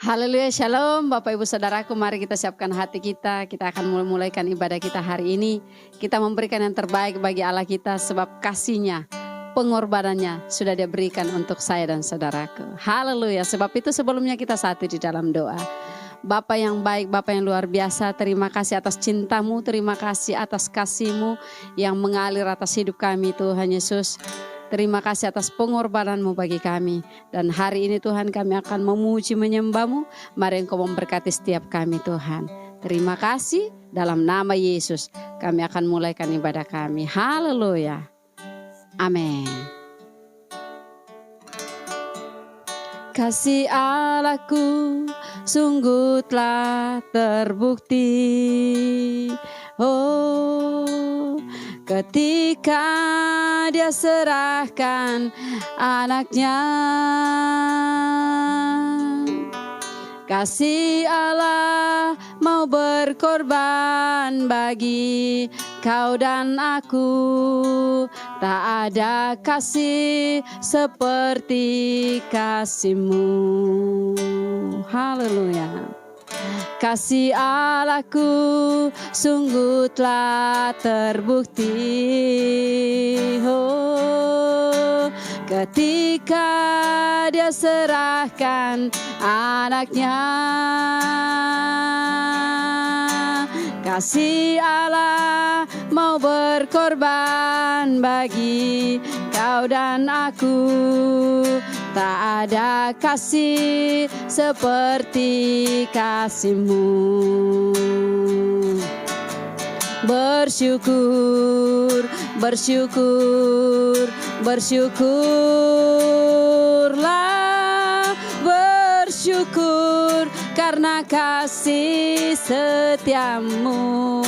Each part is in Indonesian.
Haleluya, shalom Bapak Ibu Saudaraku, mari kita siapkan hati kita. Kita akan memulaikan ibadah kita hari ini. Kita memberikan yang terbaik bagi Allah kita sebab kasih-Nya, pengorbanannya sudah Dia berikan untuk saya dan saudaraku. Haleluya, sebab itu sebelumnya kita satu di dalam doa. Bapa yang baik, Bapa yang luar biasa, terima kasih atas cinta-Mu, terima kasih atas kasih-Mu yang mengalir atas hidup kami Tuhan Yesus. Terima kasih atas pengorbanan-Mu bagi kami. Dan hari ini Tuhan kami akan memuji menyembah-Mu. Mari Engkau memberkati setiap kami Tuhan. Terima kasih dalam nama Yesus. Kami akan mulaikan ibadah kami. Haleluya. Amin. Kasih Allahku sungguh telah terbukti. Oh, ketika Dia serahkan anaknya. Kasih Allah mau berkorban bagi kau dan aku. Tak ada kasih seperti kasih-Mu. Haleluya. Kasih Allahku sungguh telah terbukti. Oh, ketika Dia serahkan anaknya. Kasih Allah mau berkorban bagi kau dan aku. Tak ada kasih seperti kasih-Mu. Bersyukur, bersyukur, bersyukurlah, bersyukur karena kasih setia-Mu.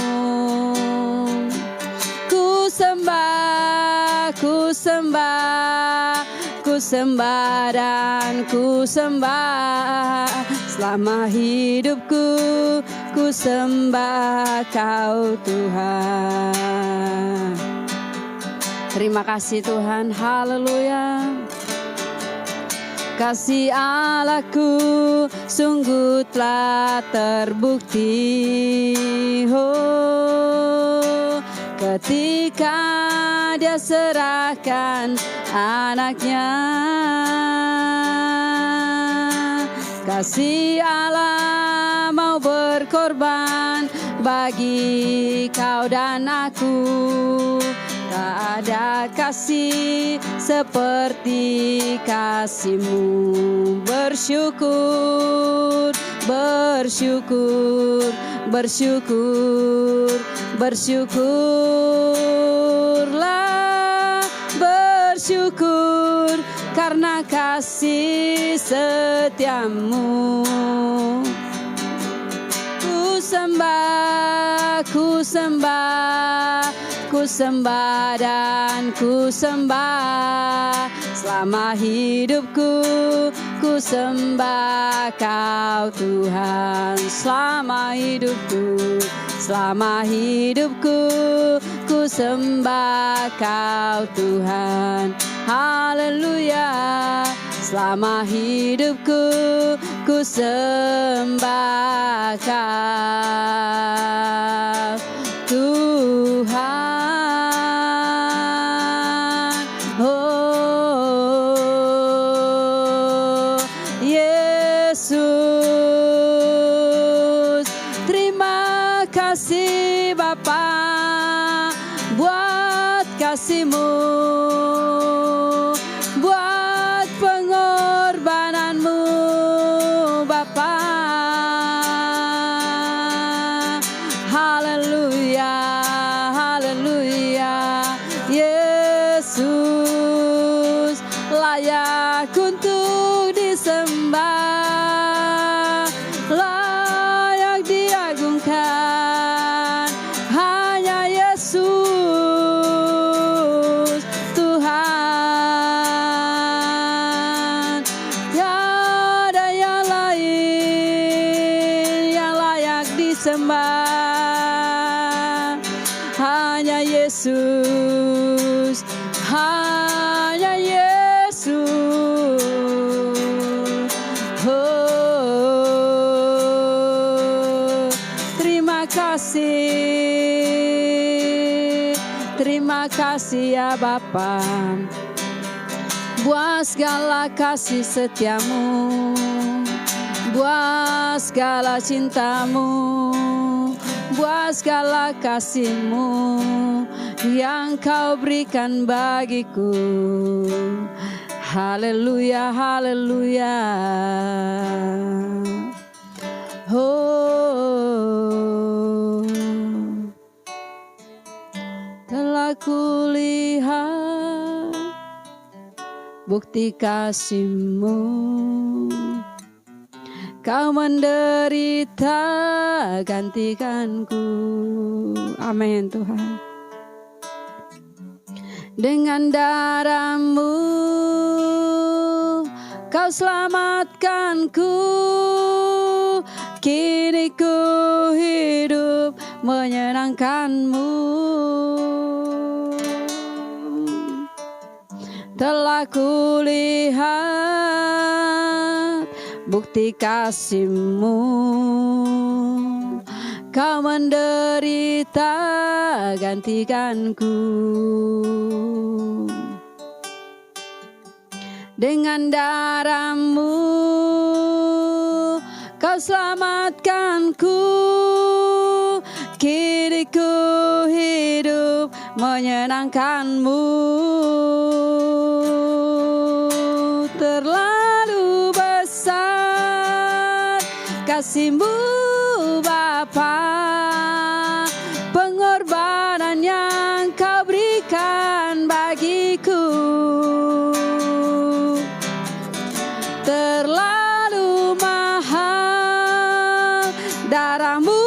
Ku sembah, ku sembah, ku sembah dan ku sembah. Selama hidupku ku sembah Kau Tuhan. Terima kasih Tuhan, haleluya. Kasih Allahku sungguh telah terbukti. Oh, ketika Dia serahkan anaknya. Kasih Allah mau berkorban bagi kau dan aku. Tak ada kasih seperti kasih-Mu. Bersyukur, bersyukur, bersyukur, bersyukurlah, bersyukur karena kasih setia-Mu. Ku sembah, ku sembah, ku sembah dan ku sembah. Selama hidupku ku sembah Kau Tuhan. Selama hidupku, selama hidupku ku sembah Kau Tuhan. Haleluya. Selama hidupku ku sembah Kau Tuhan. Oh Yesus, terima kasih Bapa buat kasih-Mu, buat pengorbanan-Mu Bapa. Haleluya, haleluya. Yesus layak untuk disembah, layak diagungkan. Hanya Yesus Tuhan. Tiada yang lain yang layak disembah. Hanya Yesus, hanya Yesus. terima kasih ya Bapa, buat segala kasih setiamu, buat segala cintamu, buat segala kasihmu yang kau berikan bagiku. Haleluya, haleluya. Oh, telah kulihat bukti kasih-Mu, Kau menderita gantikanku. Amin Tuhan. Dengan darah-Mu Kau selamatkanku, kini ku hidup menyenangkan-Mu. Telah kulihat bukti kasih-Mu, Kau menderita gantikanku. Dengan darah-Mu Kau selamatkanku, kini ku hidup menyenangkan-Mu. Terlalu besar kasih-Mu Bapa, pengorbanan yang Kau berikan bagiku. Terlalu mahal darah-Mu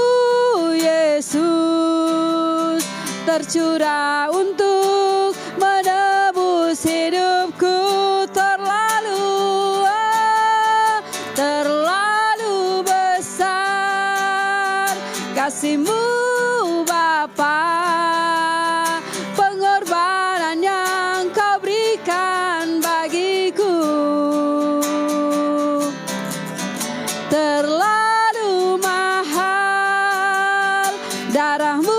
Yesus, tercurah untuk menebus hidupku. Terlalu besar kasih-Mu Bapa, pengorbanan yang Kau berikan bagiku. Terlalu mahal darah-Mu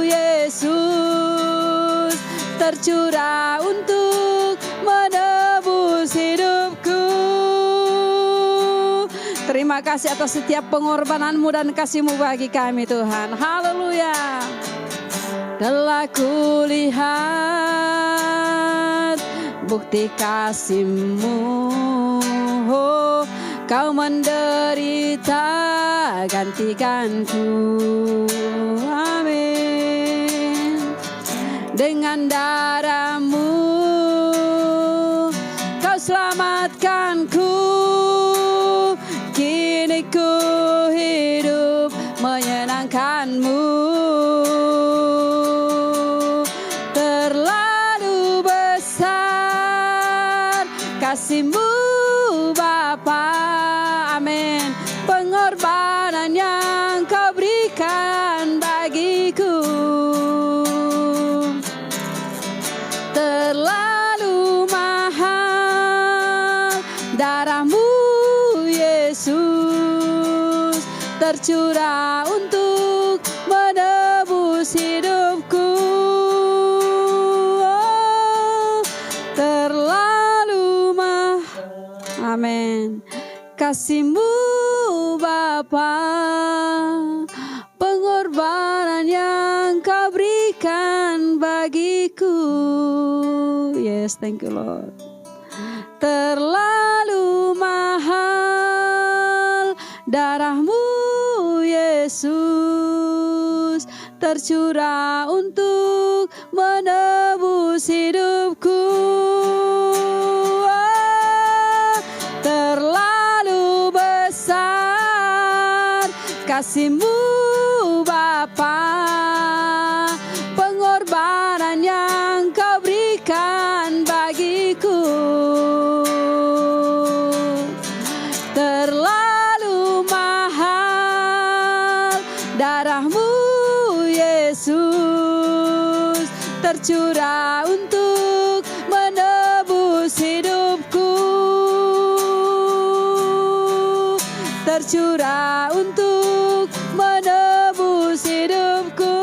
Yesus, tercurah untuk menebus hidupku. Terima kasih atas setiap pengorbanan-Mu dan kasih-Mu bagi kami Tuhan. Haleluya. Telah kulihat bukti kasih-Mu, oh, Kau menderita gantikanku. Amin. Dengan darah-Mu Kau selamatkanku, kini ku hidup menyenangkan-Mu. Terlalu besar kasih-Mu Bapa, amin, pengorbanan yang Kau berikan bagiku. Terlalu mahal darah-Mu Yesus, tercurah untuk menebus hidupku. Oh, terlalu amin, kasih-Mu Bapa, pengorbanan yang Kau berikan bagiku. Yes, thank you Lord. Terlalu mahal darah-Mu Yesus, tercurah untuk menebus hidupku. Terlalu besar kasih-Mu Bapa, pengorbanan yang Kau berikan bagiku. Terlalu mahal darah-Mu Yesus, tercurah untuk menebus hidupku. Tercurah untuk menebus hidupku.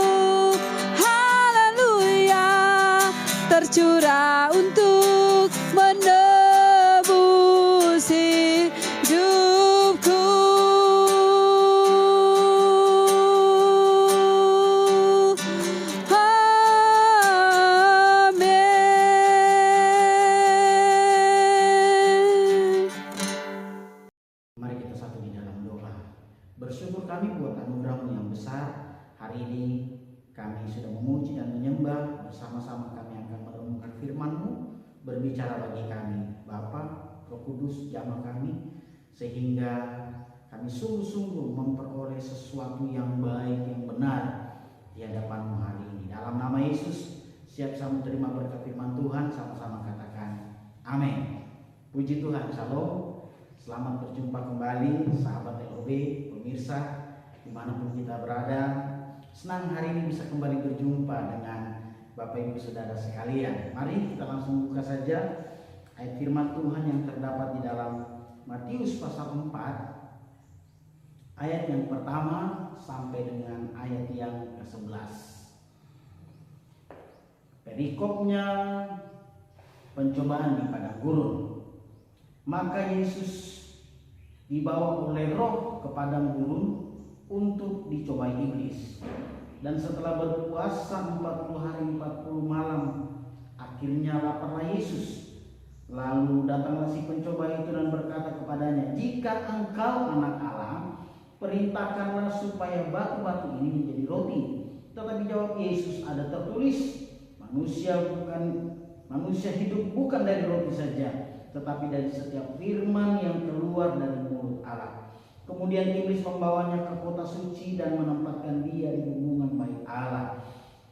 Haleluya. tercurah untuk menebus hidupku. Bersyukur kami buat anugerah-Mu yang besar. Hari ini kami sudah memuji dan menyembah. Bersama-sama kami akan merenungkan firman-Mu, berbicara bagi kami. Bapa, Roh Kudus, jamah kami, sehingga kami sungguh-sungguh memperoleh sesuatu yang baik, yang benar di hadapan-Mu hari ini. Dalam nama Yesus, siap sama terima berkat firman Tuhan. Sama-sama katakan amin. Puji Tuhan, shalom. Selamat berjumpa kembali sahabat LOB, pemirsa dimanapun kita berada. Senang hari ini bisa kembali berjumpa dengan Bapak Ibu Saudara sekalian. Mari kita langsung buka saja ayat firman Tuhan yang terdapat di dalam Matius pasal 4 ayat yang pertama sampai dengan ayat yang ke-11. Perikopnya pencobaan di padang gurun. Maka Yesus dibawa oleh Roh ke padang gurun untuk dicobai iblis. Dan setelah berpuasa 40 hari 40 malam, akhirnya laparlah Yesus. Lalu datanglah si pencoba itu dan berkata kepadanya, "Jika engkau anak Allah, perintahkanlah supaya batu-batu ini menjadi roti." Tetapi jawab Yesus, "Ada tertulis, manusia hidup bukan dari roti saja, tetapi dari setiap firman yang keluar dari mulut Allah." Kemudian iblis membawanya ke kota suci dan menempatkan dia di hubungan baik Allah.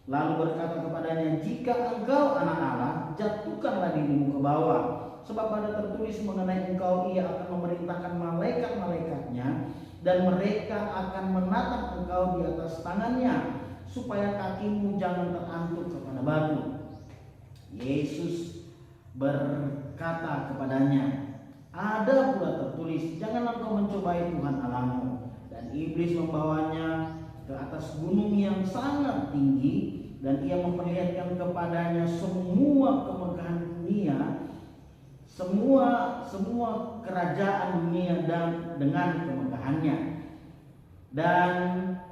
Lalu berkata kepadanya, "Jika engkau anak Allah, jatuhkanlah dirimu ke bawah. Sebab ada tertulis mengenai engkau, ia akan memerintahkan malaikat-malaikatnya, dan mereka akan menatang engkau di atas tangannya, supaya kakimu jangan terantuk kepada batu." Yesus berkata kepadanya, "Ada pula tertulis, janganlah engkau mencobai Tuhan Allahmu." Dan iblis membawanya ke atas gunung yang sangat tinggi, dan ia memperlihatkan kepadanya semua kemegahan dunia, semua kerajaan dunia dan dengan kemegahannya, dan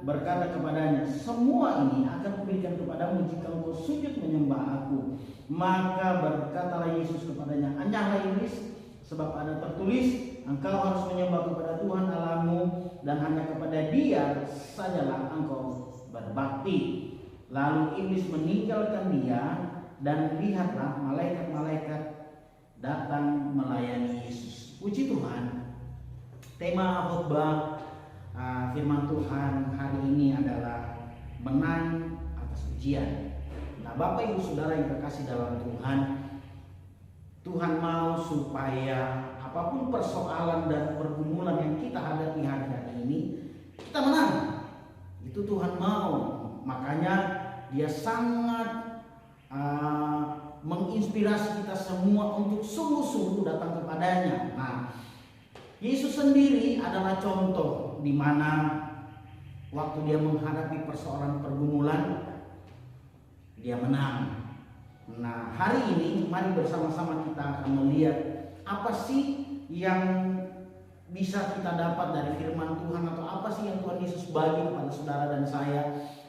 berkata kepadanya, "Semua ini akan kuberikan kepadamu jika engkau sujud menyembah aku." Maka berkatalah Yesus kepadanya, "Enyahlah iblis, sebab ada tertulis, engkau harus menyembah kepada Tuhan Allahmu, dan hanya kepada Dia sajalah engkau berbakti." Lalu iblis meninggalkan dia, dan lihatlah malaikat-malaikat datang melayani Yesus. Puji Tuhan. Tema khotbah firman Tuhan hari ini adalah menang atas ujian. Nah, Bapak Ibu Saudara yang terkasih dalam Tuhan, Tuhan mau supaya apapun persoalan dan pergumulan yang kita hadapi hari-hari ini, kita menang. Itu Tuhan mau. Makanya Dia sangat menginspirasi kita semua untuk sungguh-sungguh datang kepadanya. Nah, Yesus sendiri adalah contoh di mana waktu Dia menghadapi persoalan pergumulan, Dia menang. Nah, hari ini mari bersama-sama kita akan melihat apa sih yang bisa kita dapat dari firman Tuhan, atau apa sih yang Tuhan Yesus bagi kepada saudara dan saya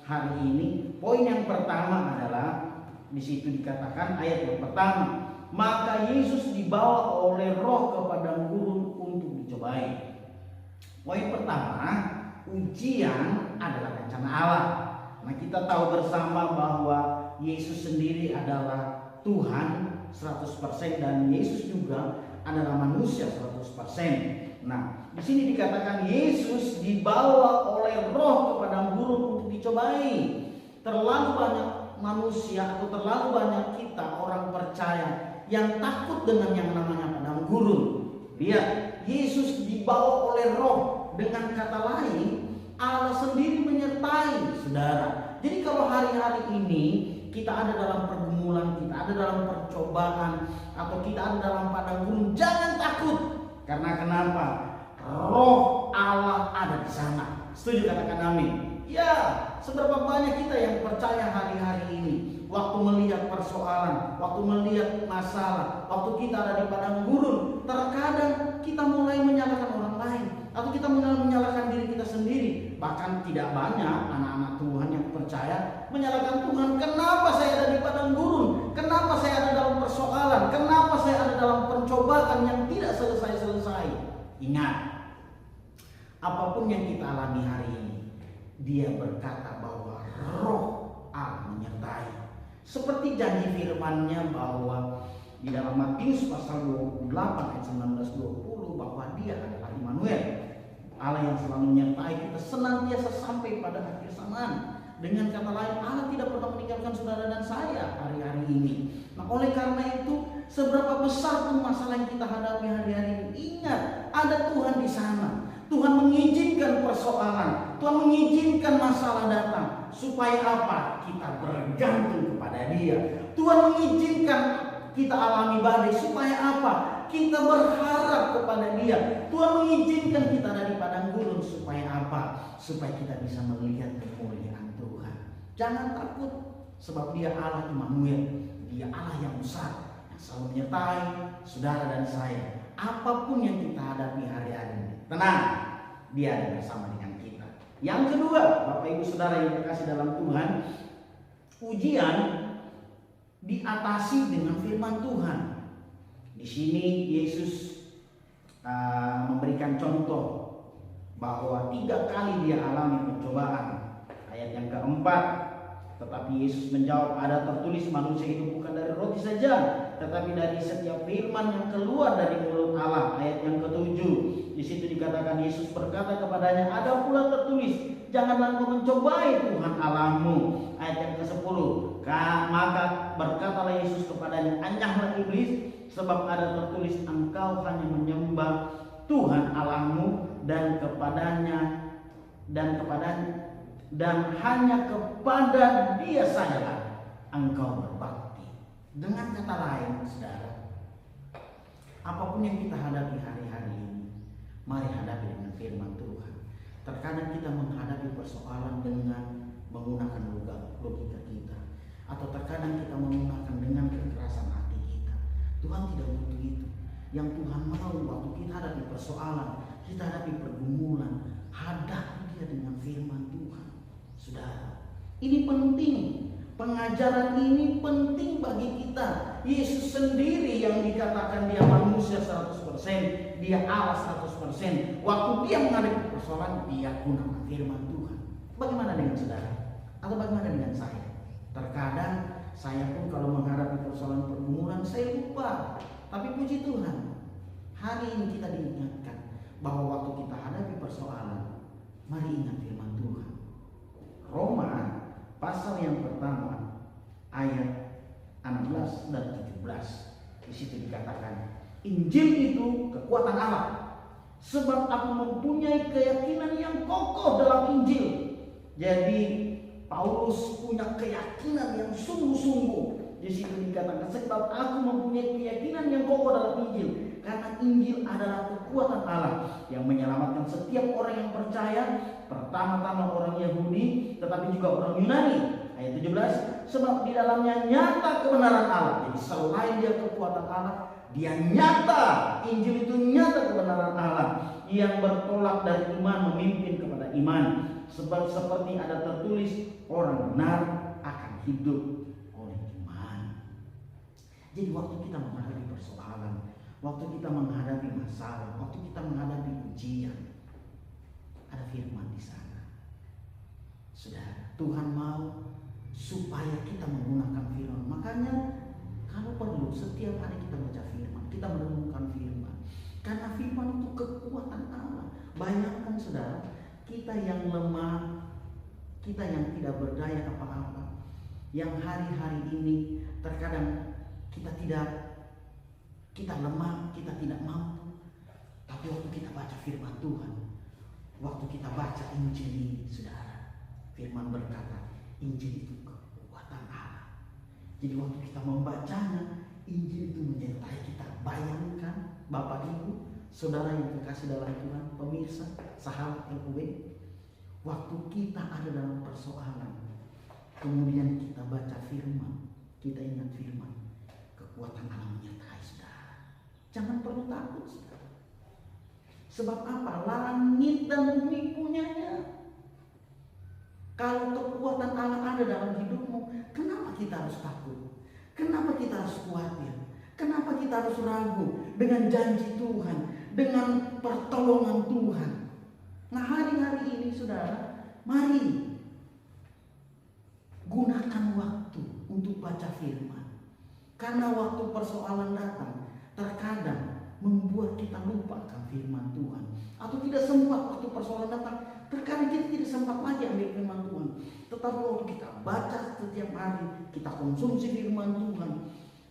hari ini. Poin yang pertama adalah di situ dikatakan ayat yang pertama, maka Yesus dibawa oleh Roh ke padang gurun untuk dicobai. Poin pertama, ujian adalah rencana Allah. Nah, kita tahu bersama bahwa Yesus sendiri adalah Tuhan 100% dan Yesus juga adalah manusia 100%. Nah, di sini dikatakan Yesus dibawa oleh Roh ke padang gurun untuk dicobai. Terlalu banyak manusia atau terlalu banyak kita orang percaya yang takut dengan yang namanya padang gurun. Lihat, Yesus dibawa oleh Roh. Dengan kata lain, Allah sendiri menyertai saudara. Jadi kalau hari-hari ini kita ada dalam pergumulan, kita ada dalam percobaan, atau kita ada dalam padang gurun, jangan takut. Karena kenapa? Roh Allah ada di sana. Setuju? Katakan amin. Ya, seberapa banyak kita yang percaya hari-hari ini waktu melihat persoalan, waktu melihat masalah, waktu kita ada di padang gurun, terkadang kita mulai menyalahkan orang lain atau kita mulai menyalahkan diri kita sendiri. Bahkan tidak banyak anak-anak Tuhan yang percaya menyalahkan Tuhan. Kenapa saya ada di padang gurun? Kenapa saya ada dalam persoalan? Kenapa saya ada dalam pencobaan yang tidak selesai-selesai? Ingat, apapun yang kita alami hari ini, dia berkata bahwa Roh Allah menyertai. Seperti janji firman-Nya bahwa di dalam Matius pasal 28 ayat 19-20 bahwa dia adalah Immanuel, Allah yang selalu menyertai kita senantiasa sampai pada akhir zaman. Dengan kata lain, Allah tidak pernah meninggalkan saudara dan saya hari-hari ini. Nah, oleh karena itu, seberapa besar pun masalah yang kita hadapi hari-hari ini, ingat, ada Tuhan di sana. Tuhan mengizinkan persoalan, Tuhan mengizinkan masalah datang. Supaya apa? Kita bergantung kepada Dia. Tuhan mengizinkan kita alami badai. Supaya apa? Kita berharap kepada Dia. Tuhan mengizinkan kita ada di padang gurun. Supaya apa? Supaya kita bisa melihat kemuliaan Tuhan. Jangan takut, sebab Dia Allah Immanuel. Dia Allah yang besar, yang selalu menyertai saudara dan saya. Apapun yang kita hadapi hari-hari ini, tenang, Dia ada bersama dengan kita. Yang kedua, Bapak Ibu Saudara yang terkasih dalam Tuhan, ujian diatasi dengan firman Tuhan. Di sini Yesus memberikan contoh bahwa 3 kali Dia alami pencobaan. Ayat yang keempat, tetapi Yesus menjawab, ada tertulis manusia itu bukan dari roti saja, tetapi dari setiap firman yang keluar dari mulut Allah. Ayat yang ketujuh, di situ dikatakan Yesus berkata kepadanya, ada pula tertulis, janganlah engkau mencobai Tuhan Allahmu. Ayat yang ke-10, maka berkatalah Yesus kepadanya, anyahlah iblis, sebab ada tertulis, engkau hanya menyembah Tuhan Allahmu dan hanya kepada Dia sajalah engkau berbakti. Dengan kata lain, saudara, apapun yang kita hadapi hari-hari ini, mari hadapi dengan firman Tuhan. Terkadang kita menghadapi persoalan dengan menggunakan logika kita, atau terkadang kita menggunakan dengan kekerasan hati kita. Tuhan tidak butuh itu. Yang Tuhan mau waktu kita hadapi persoalan, kita hadapi pergumulan, hadapi dia dengan firman Tuhan. Saudara, ini penting. Pengajaran ini penting bagi kita. Yesus sendiri yang dikatakan dia manusia 100%, dia Allah 100%. Waktu dia menghadapi persoalan, dia gunakan firman Tuhan. Bagaimana dengan saudara? Atau bagaimana dengan saya? Terkadang saya pun kalau menghadapi persoalan pergumulan, saya lupa. Tapi puji Tuhan, hari ini kita diingatkan bahwa waktu kita hadapi persoalan, mari ingat firman Tuhan. Roma pasal yang pertama ayat 16 dan 17. Di situ dikatakan, Injil itu kekuatan Allah. Sebab aku mempunyai keyakinan yang kokoh dalam Injil. Jadi Paulus punya keyakinan yang sungguh-sungguh. Di situ dikatakan, sebab aku mempunyai keyakinan yang kokoh dalam Injil. Karena Injil adalah kekuatan Allah yang menyelamatkan setiap orang yang percaya, pertama-tama orang Yahudi, tetapi juga orang Yunani. Ayat 17, sebab di dalamnya nyata kebenaran Allah. Jadi selain dia kekuatan Allah, dia nyata. Injil itu nyata kebenaran Allah yang bertolak dari iman memimpin kepada iman. Sebab seperti ada tertulis, orang benar akan hidup oleh iman. Jadi waktu kita menghadapi persoalan, waktu kita menghadapi masalah, waktu kita menghadapi ujian, ada firman di sana. Sudah, Tuhan mau supaya kita menggunakan firman. Makanya kalau perlu setiap hari kita baca firman, kita merenungkan firman. Karena firman itu kekuatan Allah. Bayangkan saudara, kita yang lemah, kita yang tidak berdaya apa-apa, yang hari-hari ini terkadang kita lemah, kita tidak mampu. Tapi waktu kita baca firman Tuhan, waktu kita baca Injil ini, saudara, firman berkata, Injil itu kekuatan Allah. Jadi waktu kita membacanya, Injil itu menyertai kita. Bayangkan Bapak Ibu, saudara yang terkasih dalam Tuhan, pemirsa, sahabat LUW, waktu kita ada dalam persoalan, kemudian kita baca firman, kita ingat firman, kekuatan Allah menyertai saudara. Jangan perlu takut saudara. Sebab apa? Langit dan bumi punyanya. Kalau kekuatan Allah ada dalam hidupmu, kenapa kita harus takut? Kenapa kita harus khawatir? Kenapa kita harus ragu dengan janji Tuhan, dengan pertolongan Tuhan? Nah, hari-hari ini saudara, mari gunakan waktu untuk baca firman. Karena waktu persoalan datang, terkadang membuat kita lupa akan firman Tuhan. Atau tidak sempat waktu persoalan datang, terkadang kita tidak sempat lagi ambil firman Tuhan. Tetapi waktu kita baca setiap hari, kita konsumsi firman Tuhan,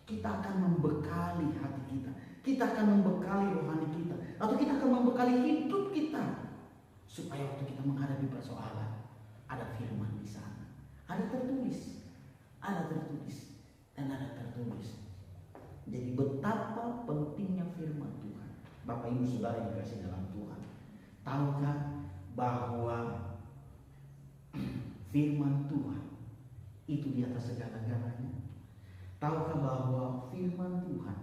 kita akan membekali hati kita. Kita akan membekali rohani kita. Atau kita akan membekali hidup kita. Supaya waktu kita menghadapi persoalan, ada firman di sana. Ada tertulis. Ada tertulis. Dan ada tertulis. Jadi betapa pentingnya firman Tuhan. Bapak Ibu Saudara yang dikasihi dalam Tuhan, tahukah bahwa firman Tuhan itu di atas segala-galanya? Tahukah bahwa firman Tuhan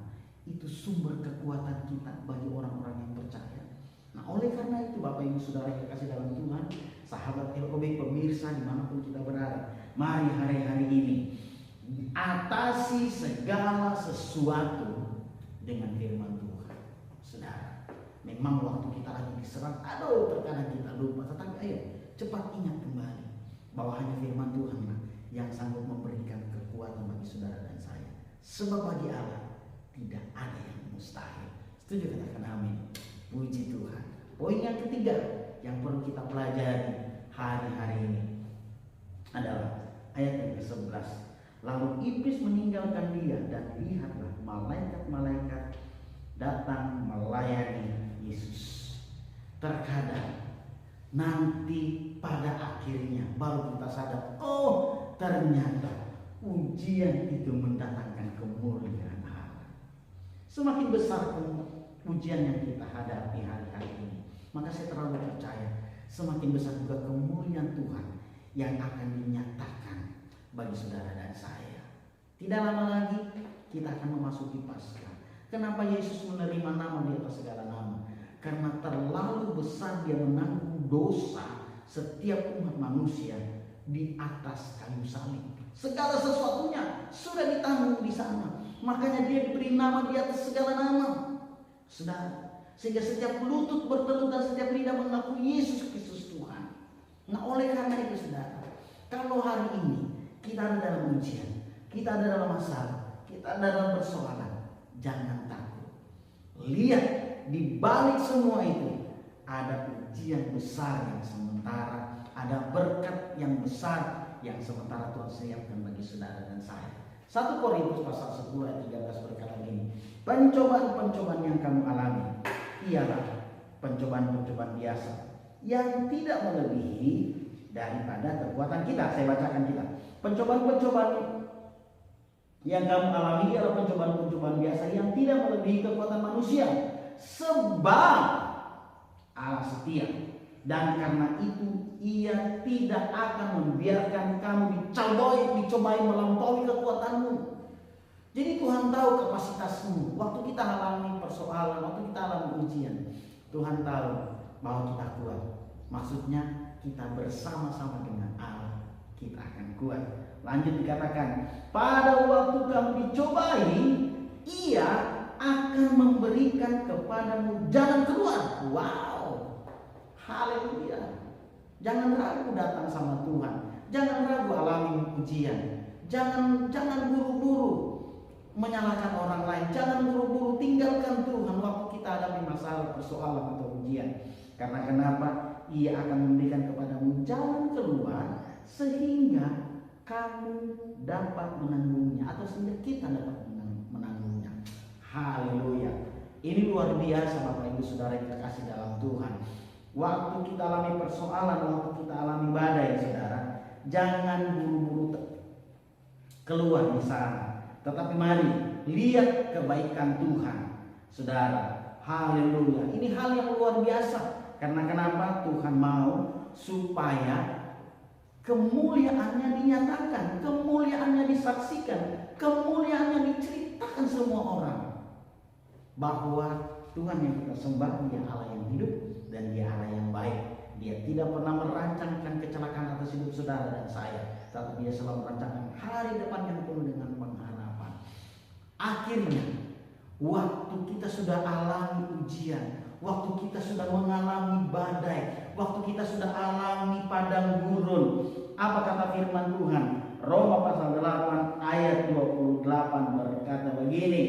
itu sumber kekuatan kita bagi orang-orang yang percaya? Nah, oleh karena itu Bapak Ibu Saudara yang dikasihi dalam Tuhan, sahabat LOB, pemirsa dimanapun kita berada, mari hari-hari ini atasi segala sesuatu dengan firman Tuhan. Saudara, memang waktu kita lagi diserang, terkadang kita lupa. Tetapi ayo cepat ingat kembali bahwa hanya firman Tuhan yang sanggup memberikan kekuatan bagi saudara dan saya. Sebab bagi Allah tidak ada yang mustahil. Setuju? Katakan amin. Puji Tuhan. Poin yang ketiga yang perlu kita pelajari hari-hari ini adalah ayat yang ke-11. Lalu iblis meninggalkan dia, dan lihatlah malaikat-malaikat datang melayani Yesus. Terkadang nanti pada akhirnya baru kita sadar, oh ternyata ujian itu mendatangkan kemuliaan Allah. Semakin besar ujian yang kita hadapi hari-hari ini, maka saya terlalu percaya semakin besar juga kemuliaan Tuhan yang akan dinyatakan bagi saudara dan saya. Tidak lama lagi kita akan memasuki Paskah. Kenapa Yesus menerima nama di atas segala nama? Karena terlalu besar dia menanggung dosa setiap umat manusia di atas kayu salib. Segala sesuatunya sudah ditanggung di sana. Makanya dia diberi nama di atas segala nama. Saudara, sehingga setiap lutut bertelut dan setiap lidah mengakui Yesus Kristus Tuhan. Nah, oleh karena itu saudara, kalau hari ini kita ada dalam ujian, kita ada dalam masalah, kita ada dalam persoalan, jangan takut. Lihat di balik semua itu ada ujian besar yang sementara, ada berkat yang besar yang sementara Tuhan siapkan bagi saudara dan saya. 1 Korintus pasal 10 ayat 13 berkata gini, pencobaan-pencobaan yang kamu alami ialah pencobaan-pencobaan biasa yang tidak melebihi daripada kekuatan kita. Saya bacakan kita. Pencobaan-pencobaan yang kamu alami ialah pencobaan-pencobaan biasa yang tidak melebihi kekuatan manusia. Sebab Allah setia, dan karena itu Ia tidak akan membiarkan kamu dicobai melampaui kekuatanmu. Jadi Tuhan tahu kapasitasmu. Waktu kita alami persoalan, waktu kita alami ujian, Tuhan tahu bahwa kita kuat. Maksudnya kita bersama-sama dengan Allah, kita akan kuat. Lanjut dikatakan, pada waktu kamu dicobai, Ia akan memberikan kepadamu jalan keluar. Wow, haleluya. Jangan ragu datang sama Tuhan. Jangan ragu alami ujian. Jangan buru-buru menyalahkan orang lain. Jangan buru-buru tinggalkan Tuhan waktu kita hadapi masalah, persoalan atau ujian. Karena kenapa? Ia akan memberikan kepadamu jalan keluar sehingga kamu dapat menanggungnya, atau sehingga kita dapat menanggungnya. Haleluya. Ini luar biasa Bapak Ibu Saudara yang terkasih dalam Tuhan. Waktu kita alami persoalan, waktu kita alami badai saudara, jangan buru-buru keluar di sana. Tetapi mari lihat kebaikan Tuhan saudara. Haleluya. Ini hal yang luar biasa. Karena kenapa? Tuhan mau supaya kemuliaannya dinyatakan, kemuliaannya disaksikan, kemuliaannya diceritakan semua orang. Bahwa Tuhan yang kita sembah, Dia Allah yang hidup dan Dia Allah yang baik. Dia tidak pernah merancangkan kecelakaan atas hidup saudara dan saya, tapi Dia selalu merancangkan hari depan yang penuh dengan pengharapan. Akhirnya, waktu kita sudah alami ujian, waktu kita sudah mengalami badai, waktu kita sudah alami padang gurun, apa kata firman Tuhan? Roma pasal 8 ayat 28 berkata begini,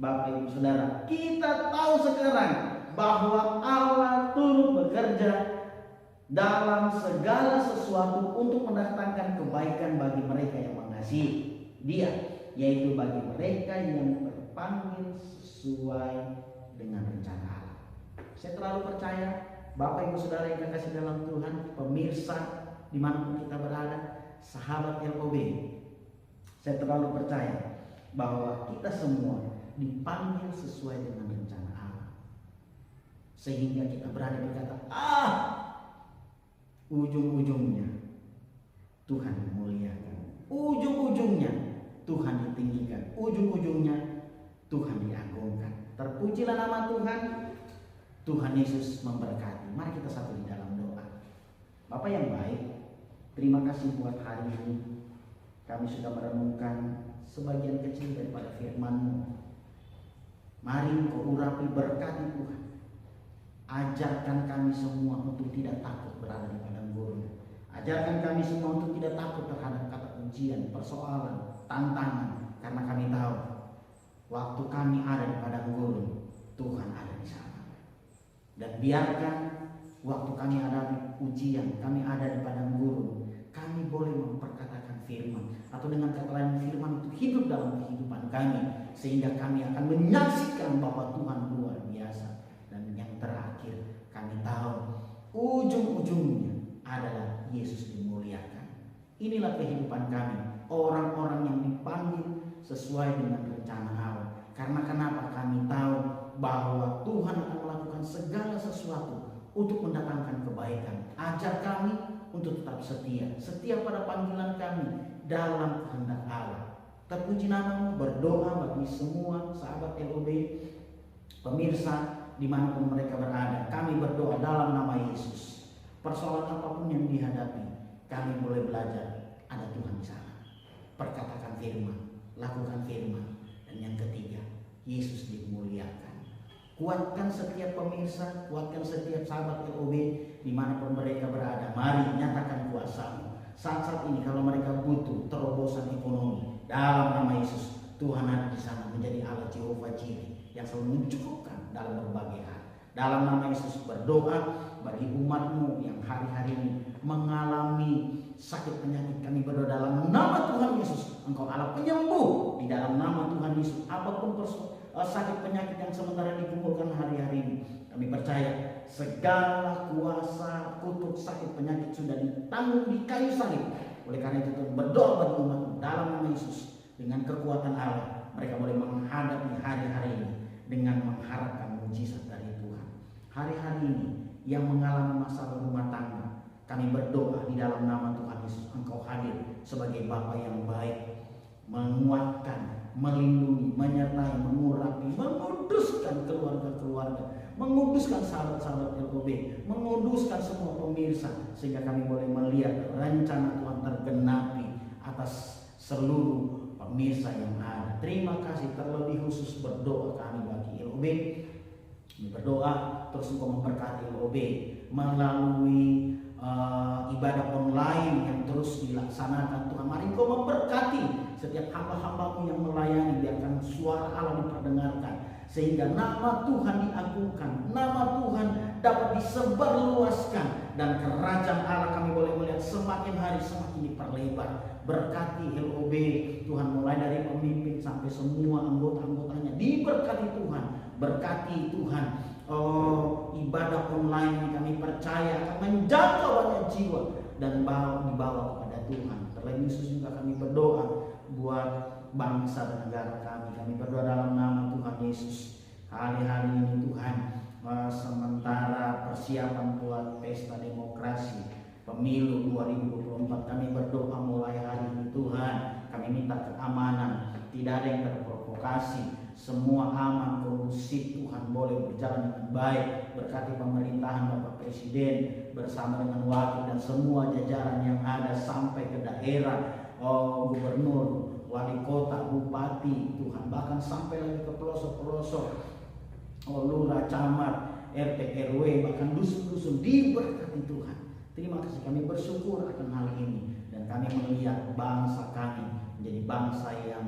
Bapak Ibu Saudara, kita tahu sekarang bahwa Allah turut bekerja dalam segala sesuatu untuk mendatangkan kebaikan bagi mereka yang mengasihi Dia, yaitu bagi mereka yang terpanggil sesuai dengan rencana Allah. Saya terlalu percaya, Bapak Ibu Saudara yang kekasih dalam Tuhan, pemirsa dimanapun kita berada, sahabat LOB, saya terlalu percaya bahwa kita semua dipanggil sesuai dengan rencana Allah, sehingga kita berani berkata, ujung-ujungnya Tuhan dimuliakan, ujung-ujungnya Tuhan ditinggikan, ujung-ujungnya Tuhan diagungkan. Terpujilah nama Tuhan. Tuhan Yesus memberkati. Mari kita satu di dalam doa. Bapak yang baik, terima kasih buat hari ini. Kami sudah merenungkan sebagian kecil daripada firman-Mu. Mari Engkau urapi, berkati Tuhan. Ajarkan kami semua untuk tidak takut berada di padang gurun. Ajarkan kami semua untuk tidak takut terhadap kata ujian, persoalan, tantangan. Karena kami tahu waktu kami ada di padang gurun, Tuhan ada di sana. Dan biarkan waktu kami ada di ujian, kami ada di padang gurun, kami boleh memperkatakan firman, atau dengan kata lain firman itu hidup dalam kehidupan kami, sehingga kami akan menyaksikan bahwa Tuhan luar biasa. Dan yang terakhir, kami tahu ujung-ujungnya adalah Yesus dimuliakan. Inilah kehidupan kami, orang-orang yang dipanggil sesuai dengan rencana Allah. Karena kenapa? Kami tahu bahwa Tuhan akan melakukan segala sesuatu untuk mendatangkan kebaikan. Ajar kami untuk tetap setia pada panggilan kami dalam kehendak Allah. Terpuji nama-Mu, berdoa bagi semua sahabat LOB, pemirsa dimanapun mereka berada. Kami berdoa dalam nama Yesus. Persoalan apapun yang dihadapi, kami boleh belajar ada Tuhan di sana. Perkatakan firman, lakukan firman, dan yang ketiga, Yesus dimuliakan. Kuatkan setiap pemirsa, kuatkan setiap sahabat LOB dimanapun mereka berada. Mari nyatakan kuasa-Mu. Saat-saat ini kalau mereka butuh terobosan ekonomi, dalam nama Yesus, Tuhan ada di sana menjadi Allah Jehovah Jireh yang selalu mencukupkan dalam berbagai hal. Dalam nama Yesus berdoa bagi umat-Mu yang hari-hari ini mengalami sakit penyakit. Kami berdoa dalam nama Tuhan Yesus, Engkau Allah penyembuh. Di dalam nama Tuhan Yesus, apapun sakit penyakit yang sementara dikumpulkan hari-hari ini, kami percaya segala kuasa kutuk sakit penyakit sudah ditanggung di kayu salib. Oleh karena itu Tuhan berdoa bagi umat-Mu dalam nama Yesus, dengan kekuatan Allah mereka boleh menghadapi hari-hari ini dengan mengharapkan mujizat dari Tuhan. Hari-hari ini yang mengalami masalah rumah tangga, kami berdoa di dalam nama Tuhan Yesus, Engkau hadir sebagai Bapa yang baik, menguatkan, melindungi, menyertai, mengurapi, menguduskan keluarga-keluarga, menguduskan sahabat-sahabat LOB, menguduskan semua pemirsa, sehingga kami boleh melihat rencana Tuhan tergenapi atas seluruh pemirsa yang ada. Terima kasih. Terlebih khusus berdoa kami bagi LOB. Kami berdoa terus Engkau memberkati LOB melalui ibadah online yang terus dilaksanakan. Tuhan, mari Engkau memberkati setiap hamba-hamba-Mu yang melayani, biarkan suara Allah diperdengarkan, sehingga nama Tuhan diagungkan, nama Tuhan dapat disebarluaskan, dan kerajaan Allah kami boleh melihat semakin hari semakin diperlebar. Berkati LOB Tuhan, mulai dari pemimpin sampai semua anggota-anggotanya, diberkati Tuhan. Berkati Tuhan ibadah online ini, kami percaya akan menjangkau banyak jiwa dan dibawa kepada Tuhan. Terlebih khusus juga kami berdoa buat bangsa dan negara kami. Kami berdoa dalam nama Tuhan Yesus. Hari-hari ini Tuhan, sementara persiapan buat pesta demokrasi, pemilu 2024. Kami berdoa mulai hari ini Tuhan, kami minta keamanan, tidak ada yang terprovokasi, semua aman, kondusif Tuhan, boleh berjalan dengan baik. Berkati pemerintahan Bapak Presiden bersama dengan wakil dan semua jajaran yang ada sampai ke daerah, gubernur, wali kota, bupati Tuhan, bahkan sampai lagi ke pelosok-pelosok, lurah, camat, RT, RW, bahkan dusun-dusun, diberkati Tuhan. Terima kasih, kami bersyukur akan hal ini, dan kami melihat bangsa kami menjadi bangsa yang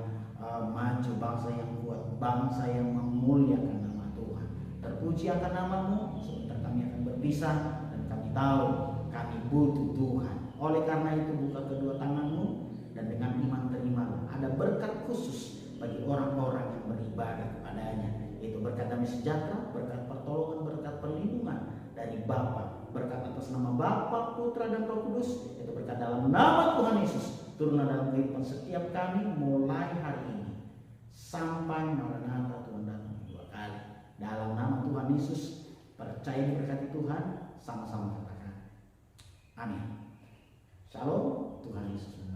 maju, bangsa yang kuat, bangsa yang memuliakan nama Tuhan. Terpuji akan nama-Mu. Sebentar kami akan berpisah, dan kami tahu kami butuh Tuhan. Oleh karena itu buka kedua tangan-Mu, dan dengan iman terimalah. Ada berkat khusus bagi orang-orang yang beribadah kepadanya, yaitu berkat damai sejahtera, berkat pertolongan, berkat perlindungan dari Bapa, berkat atas nama Bapa, Putra, dan Roh Kudus, yaitu berkat dalam nama Tuhan Yesus turunlah dalam kehidupan setiap kami mulai hari ini sampai Maranatha Tuhan datang kedua kali. Dalam nama Tuhan Yesus, percaya diberkati Tuhan, sama-sama katakan amin. Shalom, Tuhan Yesus.